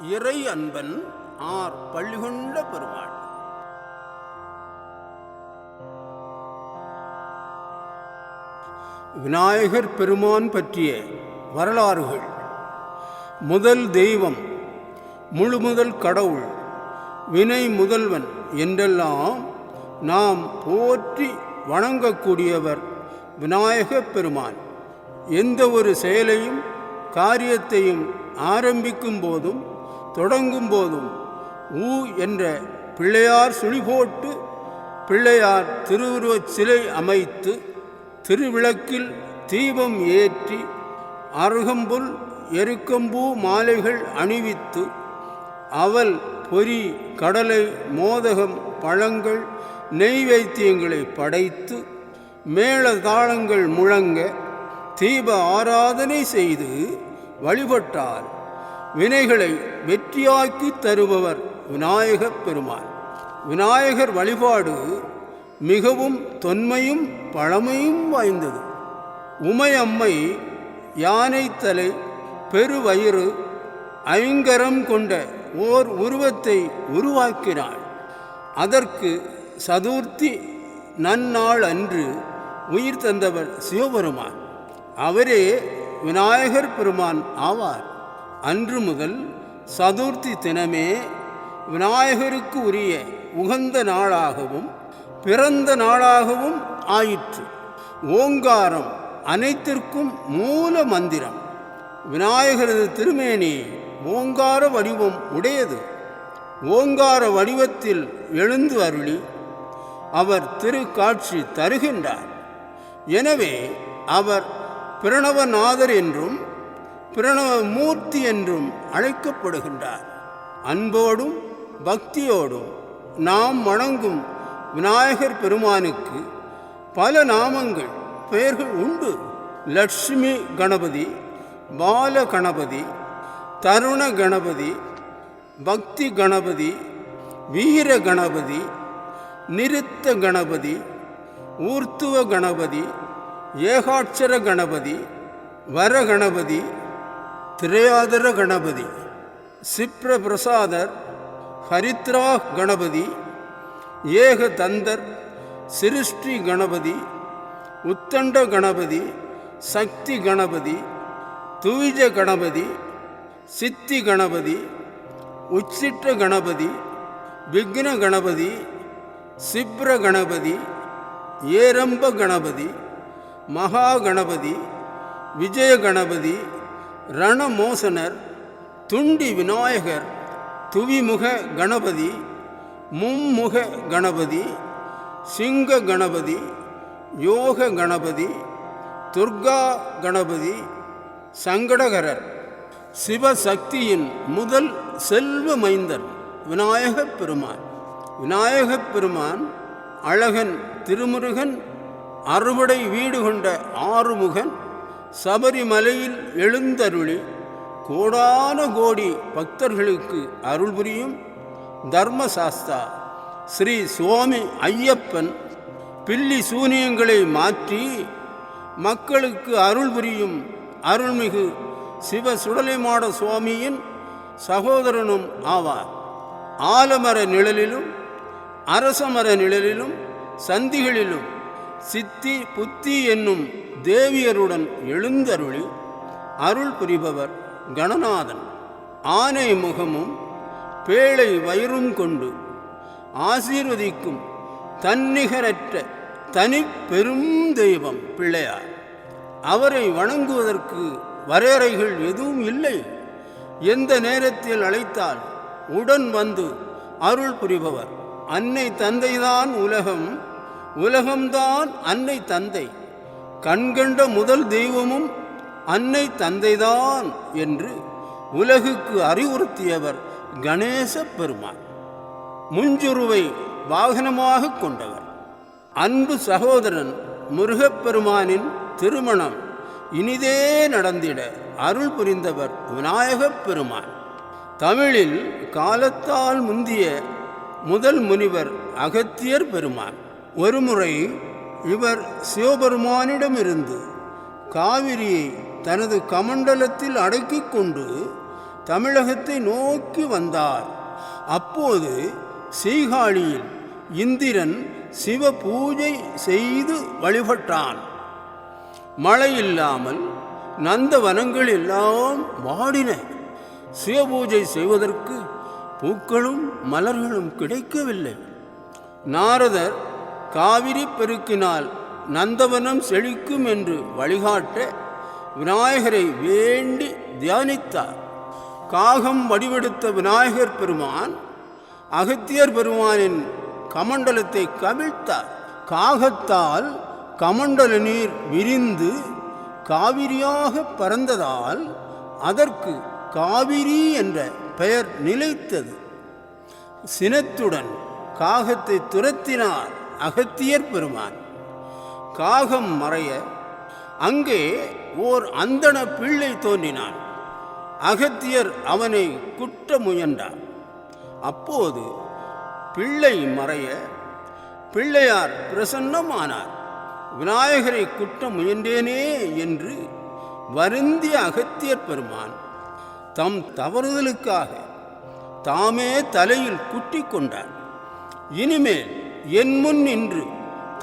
இறை அன்பன் ஆர் பள்ளிகொண்ட பெருமாள். விநாயகர் பெருமான் பற்றிய வரலாறுகள். முதல் தெய்வம், முழுமுதல் கடவுள், வினை முதல்வன் என்றெல்லாம் நாம் போற்றி வணங்கக்கூடியவர் விநாயகப் பெருமான். எந்த ஒரு செயலையும் காரியத்தையும் ஆரம்பிக்கும் போதும் தொடங்கும் போதும் ஊ என்ற பிள்ளையார் சுழி போட்டு பிள்ளையார் திருவுருவச் சிலை அமைத்து திருவிளக்கில் தீபம் ஏற்றி அருகம்புல் எருக்கம்பூ மாலைகள் அணிவித்து அவல் பொரி கடலை மோதகம் பழங்கள் நெய்வேத்தியங்களை படைத்து மேளதாளங்கள் முழங்க தீப ஆராதனை செய்து வழிபட்டால் வினைகளை வெற்றியாக்கி தருபவர் விநாயகப் பெருமான். விநாயகர் வழிபாடு மிகவும் தொன்மையும் பழமையும் வாய்ந்தது. உமையம்மை யானை தலை பெருவயிறு ஐங்கரம் கொண்ட ஓர் உருவத்தை உருவாக்கினாள். அதற்கு சதுர்த்தி நன்னாள் அன்று உயிர் தந்தவர் சிவபெருமான். அவரே விநாயகர் பெருமான் ஆவார். அன்று முதல் சதுர்த்தி தினமே விநாயகருக்கு உரிய உகந்த நாளாகவும் பிறந்த நாளாகவும் ஆயிற்று. ஓங்காரம் அனைத்திற்கும் மூல மந்திரம். விநாயகரது திருமேனி ஓங்கார வடிவம் உடையது. ஓங்கார வடிவத்தில் எழுந்து அருளி அவர் திருக்காட்சி தருகின்றார். எனவே அவர் பிரணவநாதர் என்றும் பிரணவமூர்த்தி என்றும் அழைக்கப்படுகின்றார். அன்போடும் பக்தியோடும் நாம் வணங்கும் விநாயகர் பெருமானுக்கு பல நாமங்கள் பெயர்கள் உண்டு. லட்சுமி கணபதி, பால கணபதி, தருண கணபதி, பக்தி கணபதி, வீர கணபதி, நிருத்த கணபதி, ஊர்த்துவ கணபதி, ஏகாட்சர கணபதி, வரகணபதி, திரையாதர கணபதி, சிப்ர பிரசாதர், ஹரித்ரா கணபதி, ஏக தந்தர், சிருஷ்டி கணபதி, உத்தண்ட கணபதி, சக்தி கணபதி, துவிஜ கணபதி, சித்தி கணபதி, உச்சிட்ட கணபதி, விக்ன கணபதி, சிப்ர கணபதி, ஏரம்ப கணபதி, மகா கணபதி, விஜய கணபதி, ரணமோசனர், துண்டி விநாயகர், துவிமுக கணபதி, மும்முக கணபதி, சிங்க கணபதி, யோக கணபதி, துர்கா கணபதி, சங்கடகரர். சிவசக்தியின் முதல் செல்வ மைந்தன் விநாயகப் பெருமான். விநாயகப் பெருமான் அழகன் திருமுருகன் அறுபடை வீடு கொண்ட ஆறுமுகன் சபரிமலையில் எழுந்தருளி கோடான கோடி பக்தர்களுக்கு அருள் புரியும் தர்மசாஸ்தா ஸ்ரீ சுவாமி ஐயப்பன் பில்லி சூனியங்களை மாற்றி மக்களுக்கு அருள் புரியும் அருள்மிகு சிவ சுடலைமாட சுவாமியின் சகோதரனும் ஆவார். ஆலமர நிழலிலும் அரசமர நிழலிலும் சந்திகளிலும் சித்தி புத்தி என்னும் தேவியருடன் எழுந்தருளி அருள் புரிபவர் கணநாதன். ஆனை முகமும் பேழை வயிறும் கொண்டு ஆசீர்வதிக்கும் தன்னிகரற்ற தனி பெரும் தெய்வம் பிள்ளையார். அவரை வணங்குவதற்கு வரையறைகள் எதுவும் இல்லை. எந்த நேரத்தில் அழைத்தால் உடன் வந்து அருள் புரிபவர். அன்னை தந்தைதான் உலகம், உலகம்தான் அன்னை தந்தை. கண்கண்ட முதல் தெய்வமும் அன்னை தந்தைதான் என்று உலகுக்கு அறிவுறுத்தியவர் கணேச பெருமான். முஞ்சுருவை வாகனமாக கொண்டவர். அன்பு சகோதரன் முருகப்பெருமானின் திருமணம் இனிதே நடந்திட அருள் புரிந்தவர் விநாயகப் பெருமான். தமிழில் காலத்தால் முந்திய முதல் முனிவர் அகத்தியர் பெருமான். ஒருமுறை இவர் சிவபெருமானிடமிருந்து காவிரியை தனது கமண்டலத்தில் அடக்கிக் கொண்டு தமிழகத்தை நோக்கி வந்தார். அப்போது சீகாழியில் இந்திரன் சிவ பூஜை செய்து வழிபட்டான். மழை இல்லாமல் நந்தவனங்கள் எல்லாம் வாடின. சிவபூஜை செய்வதற்கு பூக்களும் மலர்களும் கிடைக்கவில்லை. நாரதர் காவிரி பெருக்கினால் நந்தவனம் செழிக்கும் என்று வழிகாட்ட விநாயகரை வேண்டி தியானித்தார். காகம் வடிவெடுத்த விநாயகர் பெருமான் அகத்தியர் பெருமானின் கமண்டலத்தை கவிழ்த்தார். காகத்தால் கமண்டல நீர் விரிந்து காவிரியாக பறந்ததால் அதற்கு காவிரி என்ற பெயர் நிலைத்தது. சினத்துடன் காகத்தை துரத்தினார் அகத்தியர் பெருமான். காகம் மறைய அங்கே ஓர் அந்தண பிள்ளை தோன்றினான். அகத்தியர் அவனை குட்ட முயன்றார். அப்போது பிள்ளை மறைய பிள்ளையார் பிரசன்னமானார். விநாயகரை குட்ட முயன்றேனே என்று வருந்திய அகத்தியர் பெருமான் தம் தவறுதலுக்காக தாமே தலையில் குட்டி கொண்டார். இனிமேல் என் முன் நின்று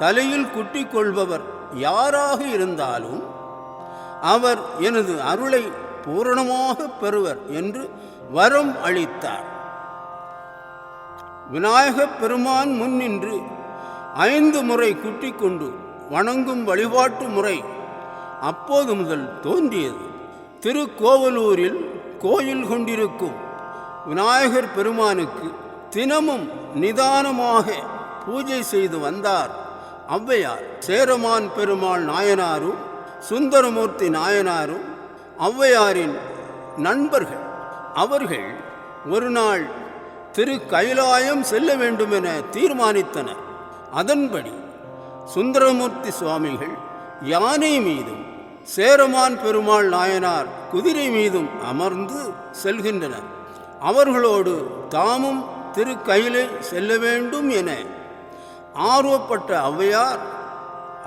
தலையில் குட்டி கொள்பவர் யாராக இருந்தாலும் அவர் எனது அருளை பூரணமாக பெறுவர் என்று வரம் அளித்தார். விநாயகப் பெருமான் முன் நின்று 5 முறை குட்டி கொண்டு வணங்கும் வழிபாட்டு முறை அப்போது முதல் தோன்றியது. திருக்கோவலூரில் கோயில் கொண்டிருக்கும் விநாயகர் பெருமானுக்கு தினமும் நிதானமாக பூஜை செய்து வந்தார் ஔவையார். சேரமான் பெருமாள் நாயனாரும் சுந்தரமூர்த்தி நாயனாரும் ஔவையாரின் நண்பர்கள். அவர்கள் ஒரு நாள் திரு கைலாயம் செல்ல வேண்டுமென தீர்மானித்தனர். அதன்படி சுந்தரமூர்த்தி சுவாமிகள் யானை மீதும் சேரமான் பெருமாள் நாயனார் குதிரை மீதும் அமர்ந்து செல்கின்றனர். அவர்களோடு தாமும் திரு கையிலை செல்ல வேண்டும் என ஆர்வப்பட்ட ஔவையார்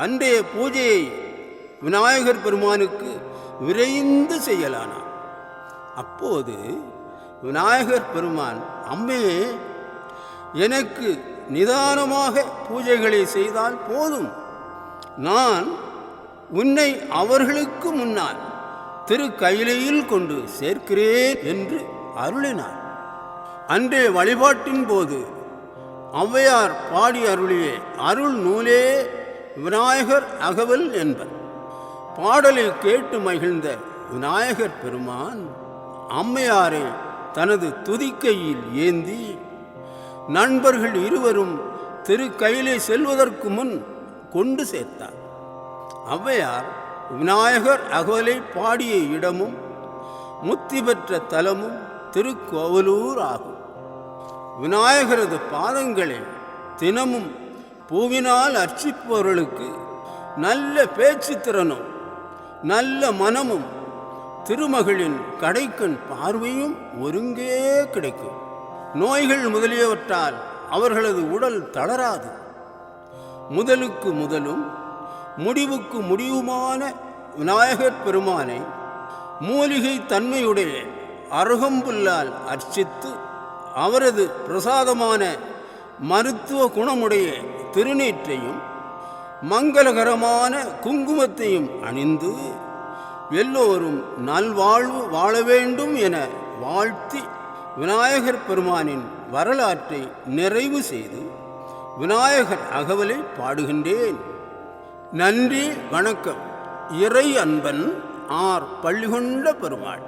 அன்றைய பூஜையை விநாயகர் பெருமானுக்கு விரைந்து செய்யலானார். அப்போது விநாயகர் பெருமான், அம்மையே, எனக்கு நிதானமாக பூஜைகளை செய்தால் போதும், நான் உன்னை அவர்களுக்கு முன்னால் திரு கையிலையில் கொண்டு சேர்க்கிறேன் என்று அருளினார். அன்றைய வழிபாட்டின் போது ஔவையார் பாடி அருளிய அருள் நூலே விநாயகர் அகவல் என்பர். பாடலை கேட்டு மகிழ்ந்த விநாயகர் பெருமான் அம்மையாரை தனது துதிக்கையில் ஏந்தி நண்பர்கள் இருவரும் திரு கையிலே செல்வதற்கு முன் கொண்டு சேர்த்தார். ஔவையார் விநாயகர் அகவலை பாடிய இடமும் முத்தி பெற்ற தலமும் திருக்கோவலூர் ஆகும். விநாயகரது பாதங்களை தினமும் பூவினால் அர்ச்சிப்பவர்களுக்கு நல்ல பேச்சு திறனும் நல்ல மனமும் திருமகளின் கடைக்கண் பார்வையும் ஒருங்கே கிடைக்கும். நோய்கள் முதலியவற்றால் அவர்களது உடல் தளராது. முதலுக்கு முதலும் முடிவுக்கு முடிவுமான விநாயகர் பெருமானை மூலிகை தன்மையுடைய அருகம்புல்லால் அர்ச்சித்து அவரது பிரசாதமான மருத்துவ குணமுடைய திருநீற்றையும் மங்களகரமான குங்குமத்தையும் அணிந்து எல்லோரும் நல்வாழ்வு வாழ வேண்டும் என வாழ்த்தி விநாயகர் பெருமானின் வரலாற்றை நிறைவு செய்து விநாயகர் அகவலை பாடுகின்றேன். நன்றி, வணக்கம். இறை அன்பன் ஆர். பள்ளிகொண்ட பெருமாள்.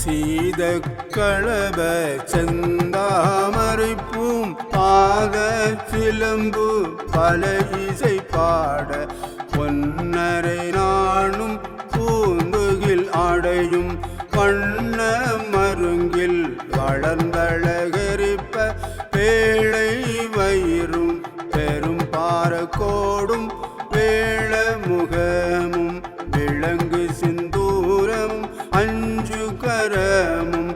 சீதக்களப செந்தாமரைப்பூம் பாத சிலம்பு பல இசை பாட பொன்னரை நானும் பூந்துகில் ஆடையும் வண்ண மருங்கில் வளர்ந்தழகரிப்ப பேழை வயிறும் பெரும் பாரக்கோடும் முகமும் விளங்கு சிந்தூரமும் அஞ்சு கரமும்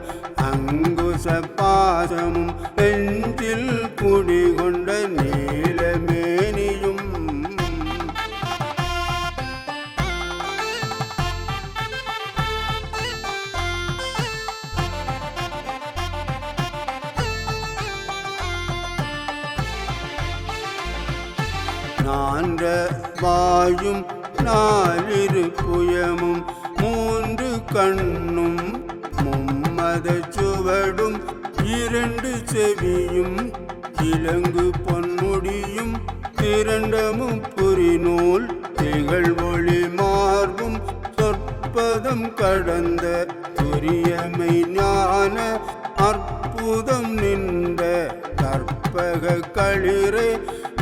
அங்குச பாசமும் நெஞ்சில் குடிகொண்ட நீலமேனியும் நான்ற வாயும் நாலிரு புயமும் மூன்று கண்ணும் மும்மத சுவடும் இரண்டு செவியும் இலங்கு பொன்முடியும் திரண்டமும் புரிநூல் திகழ் ஒளி மார்பும் சொற்பதம் கடந்த துரியமை ஞான அற்புதம் நின்ற கற்பக களிரே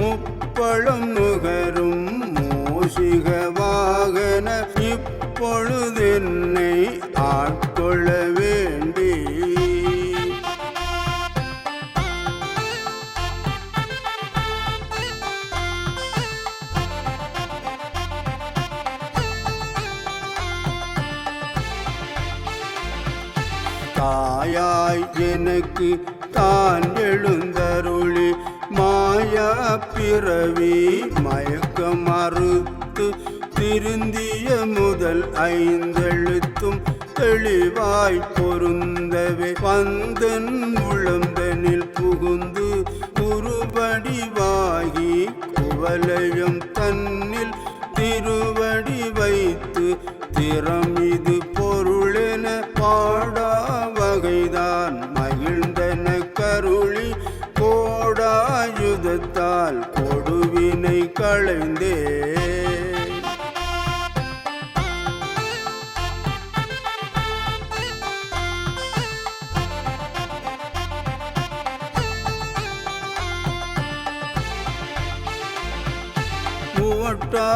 முப்பழம் நுகரும் மூஷிக வாகன இப்பொழுதென்னை ஆட்கொள்ள வேண்டி தாயாய் எனக்கு தான் எழுந்தருளி மாயா பிறவி மயக்கம் மறுத்து திருந்திய முதல் ஐந்தெழுத்தும் தெளிவாய் பொருந்தவே வந்தன் உளந்தனில் புகுந்து குறுபடிவாகி குவலயம் தன்னில் திருவடி வைத்து திறமிது பொருளென பாடா வகைதான் மகிழ்ந்தன கருளி கோடாயுதத்தால் கொடுவினை களைந்தே புகட்டா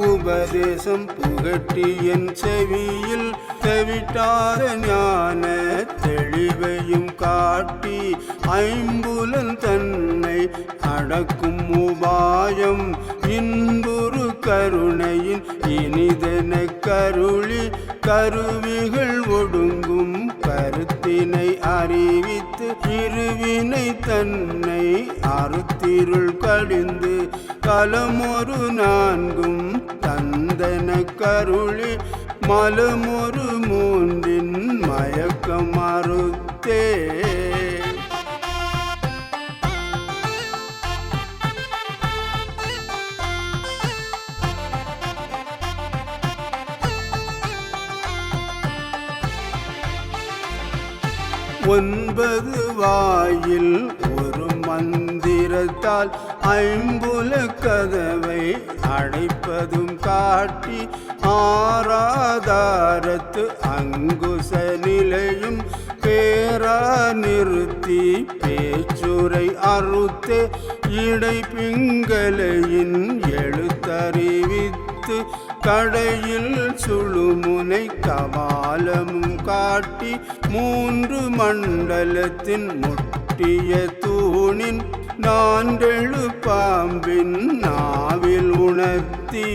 உபதேசம் புகட்டி என் செவியில் தெவிட்டாத ஞான தெளிவையும் காட்டி ஐம்புலன் தன்னை அடக்கும் உபாயம் இன்புறு கருணையின் இனிதென கருளி கருவிகள் ஒடுங்கும் கருத்தினை அறிவித்து இருவினை தன்னை அறுத்திருள் கடிந்து கலமொரு நான்கும் தந்தன கருளி மலமொரு மூன்றின் மயக்கம் மறுத்தே ஒன்பது வாயில் ஒரு மந்திரத்தால் ஐம்புல கதவை அடைப்பதும் காட்டி ஆராதாரத்து அங்குச நிலையும் பேரா நிறுத்தி பேச்சுரை அறுத்தே இடை பிங்களையின் எழுத்தறிவித்து கடையில் சுழுமுனை கபாலமும் காட்டி மூன்று மண்டலத்தின் முட்டிய தூணின் நான்கெழு பாம்பின் நாவில் உணர்த்தி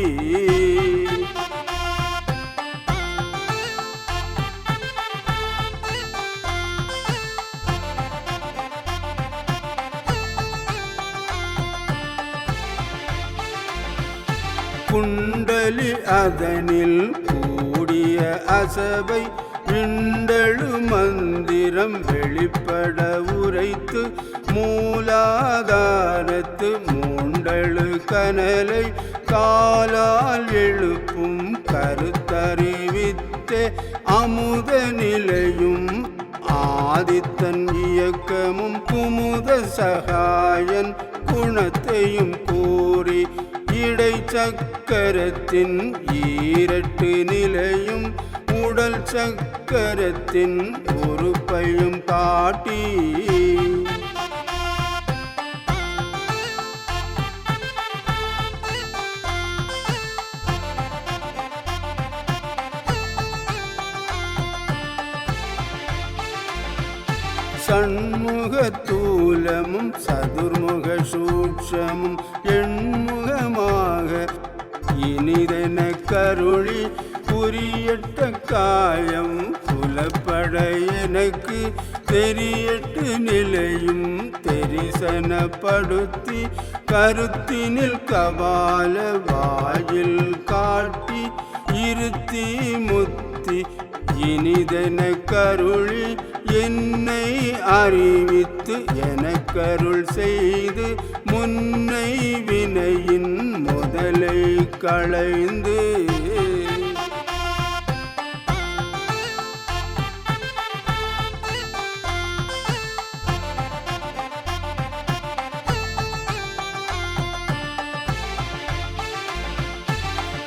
குண்டலி அதனில் கூடிய அசபை விண்டழு மந்திரம் வெளிப்பட உரைத்து மூலாதாரத்து மூண்டழு கனலை காலால் எழுப்பும் கருத்தறிவித்தே அமுத நிலையும் ஆதித்தன் இயக்கமும் குமுத சகாயன் குணத்தையும் கூறி இடை சக்கரத்தின் ஈரட்டு நிலையும் உடல் சக்கரத்தின் உறுப்பையும் காட்டி சண்முக தூலமும் சதுர்முக சூட்சமும் எண்முகமாக இனிதென கருளி புரியட்ட காயம் புலப்பட எனக்கு தெரியட்டு நிலையும் தெரிசனப்படுத்தி கருத்தினில் கபால வாயில் காட்டி இருத்தி முத்தி இனிதென கருளி என்னை அறிவித்து எனக்கருள் செய்து முன்னை வினையின் முதலை களைந்து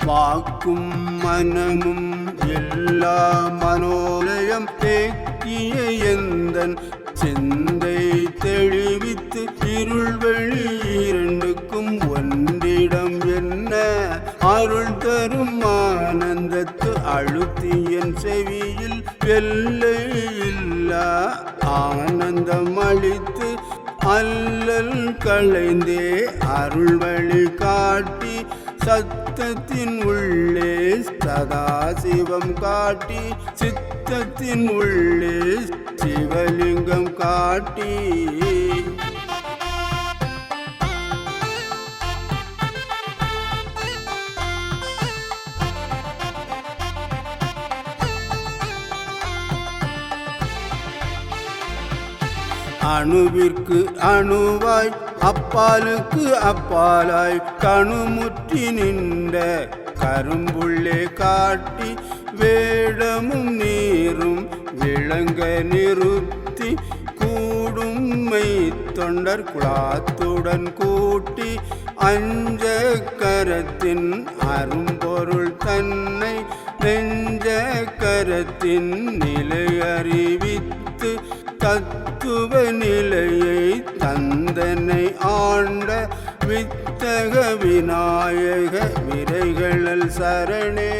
வாக்கும் மனமும் எல்லா மனோலயம் தேக்கிய எந்தன் சிந்தை தெளிவித்து இருள்வெளி இரண்டுக்கும் ஒன்றிடம் என்ன அருள் தரும் ஆனந்தத்து அழுத்தி என் செவியில் எல்லை இல்லா ஆனந்தம் அளித்து அல்லல் களைந்தே அருள் வழி காட்டி சத்தத்தின் உள்ளே சதாசிவம் காட்டி சித்தத்தின் உள்ளே சிவலிங்கம் காட்டி அணுவிற்கு அணுவாய் அப்பாலுக்கு அப்பாலாய் கணுமுற்றி நின்ற கரும்புள்ளே காட்டி வேடமும் நீரும் விளங்க நிறுத்தி கூடும்மை தொண்டர் குலாத்துடன் கூட்டி அஞ்ச கரத்தின் அரும்பொருள் தன்னை நெஞ்ச கரத்தின் நிலை அறிவித்து தத்துவ நிலையை தந்தனை ஆண்ட வித்தக விநாயக விரைகளல் சரணே.